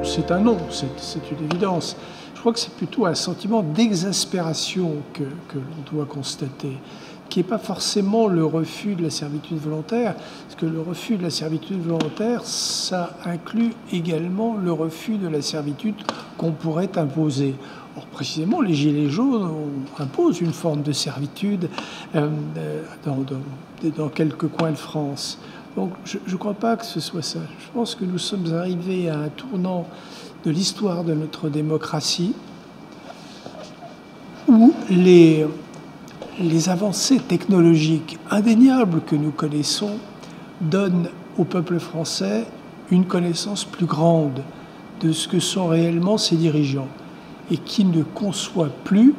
c'est un non, c'est une évidence. Je crois que c'est plutôt un sentiment d'exaspération que l'on doit constater, qui n'est pas forcément le refus de la servitude volontaire, parce que le refus de la servitude volontaire, ça inclut également le refus de la servitude qu'on pourrait imposer. Or, précisément, les Gilets jaunes imposent une forme de servitude dans quelques coins de France. Donc, je ne crois pas que ce soit ça. Je pense que nous sommes arrivés à un tournant de l'histoire de notre démocratie où les avancées technologiques indéniables que nous connaissons donnent au peuple français une connaissance plus grande de ce que sont réellement ses dirigeants et qui ne conçoit plus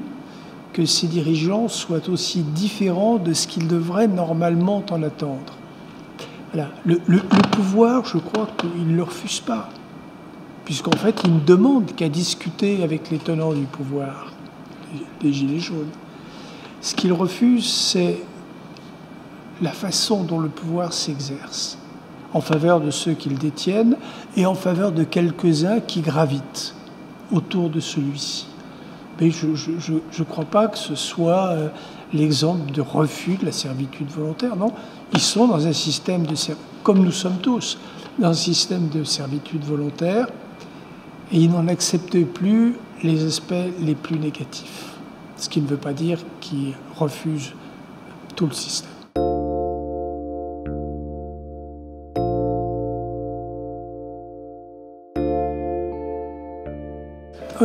que ces dirigeants soient aussi différents de ce qu'ils devraient normalement en attendre. Voilà. Le pouvoir, je crois qu'il ne le refuse pas, puisqu'en fait, il ne demande qu'à discuter avec les tenants du pouvoir, les Gilets jaunes. Ce qu'il refuse, c'est la façon dont le pouvoir s'exerce, en faveur de ceux qui le détiennent et en faveur de quelques-uns qui gravitent autour de celui-ci. Mais je ne crois pas que ce soit l'exemple de refus de la servitude volontaire. Non, ils sont dans un système de comme nous sommes tous, dans un système de servitude volontaire, et ils n'en acceptent plus les aspects les plus négatifs. Ce qui ne veut pas dire qu'ils refusent tout le système.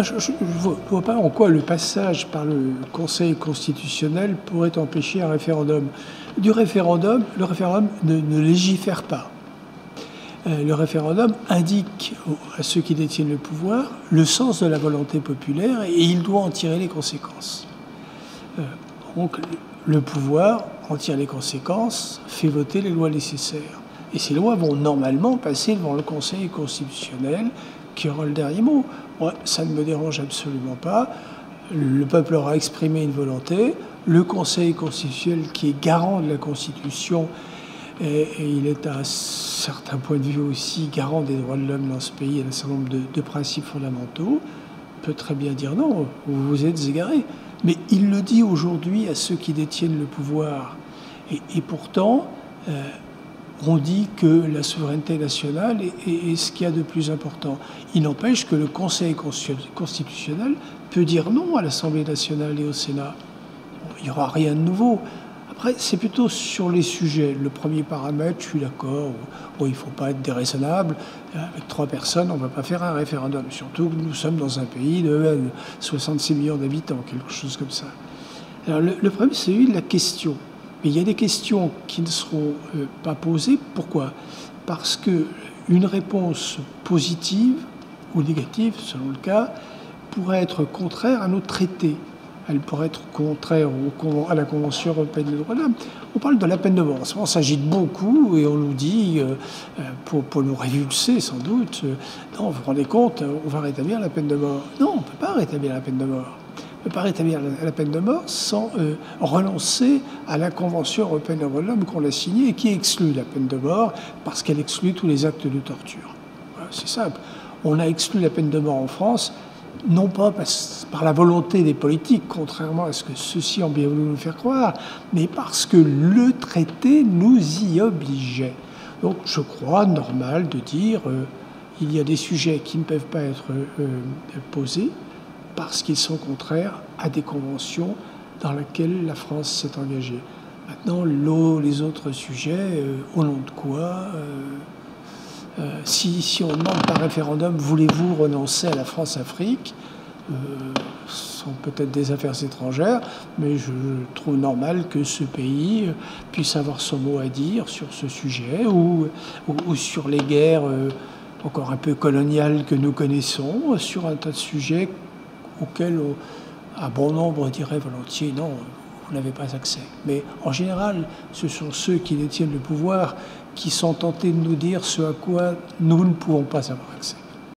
Je ne vois pas en quoi le passage par le Conseil constitutionnel pourrait empêcher un référendum. Le référendum ne légifère pas. Le référendum indique à ceux qui détiennent le pouvoir le sens de la volonté populaire et il doit en tirer les conséquences. Donc le pouvoir en tire les conséquences, fait voter les lois nécessaires. Et ces lois vont normalement passer devant le Conseil constitutionnel qui aura le dernier mot. Moi, ça ne me dérange absolument pas. Le peuple aura exprimé une volonté. Le Conseil constitutionnel, qui est garant de la Constitution, et il est à un certain point de vue aussi garant des droits de l'homme dans ce pays, et un certain nombre de principes fondamentaux, peut très bien dire non, vous vous êtes égarés. Mais il le dit aujourd'hui à ceux qui détiennent le pouvoir. Et pourtant, on dit que la souveraineté nationale est ce qu'il y a de plus important. Il n'empêche que le Conseil constitutionnel peut dire non à l'Assemblée nationale et au Sénat. Il n'y aura rien de nouveau. Après, c'est plutôt sur les sujets. Le premier paramètre, je suis d'accord, il ne faut pas être déraisonnable. Avec 3 personnes, on ne va pas faire un référendum. Surtout que nous sommes dans un pays de 66 millions d'habitants, quelque chose comme ça. Alors, le problème, c'est celui de la question. Mais il y a des questions qui ne seront pas posées. Pourquoi? Parce qu'une réponse positive ou négative, selon le cas, pourrait être contraire à nos traités. Elle pourrait être contraire à la Convention européenne des droits de l'homme. On parle de la peine de mort. On s'agite beaucoup et on nous dit, pour nous révulser sans doute, non, vous vous rendez compte, on va rétablir la peine de mort. Non, on ne peut pas rétablir la peine de mort. On ne peut pas rétablir la peine de mort sans renoncer à la Convention européenne des droits de l'homme qu'on a signée et qui exclut la peine de mort parce qu'elle exclut tous les actes de torture. Voilà, c'est simple. On a exclu la peine de mort en France, non pas par la volonté des politiques, contrairement à ce que ceux-ci ont bien voulu nous faire croire, mais parce que le traité nous y obligeait. Donc je crois normal de dire il y a des sujets qui ne peuvent pas être posés parce qu'ils sont contraires à des conventions dans lesquelles la France s'est engagée. Maintenant, les autres sujets, au nom de quoi si on demande par référendum, voulez-vous renoncer à la France-Afrique, ce sont peut-être des affaires étrangères, mais je trouve normal que ce pays puisse avoir son mot à dire sur ce sujet ou sur les guerres encore un peu coloniales que nous connaissons, sur un tas de sujets auxquels un bon nombre dirait volontiers non, vous n'avez pas accès. Mais en général, ce sont ceux qui détiennent le pouvoir qui sont tentés de nous dire ce à quoi nous ne pouvons pas avoir accès.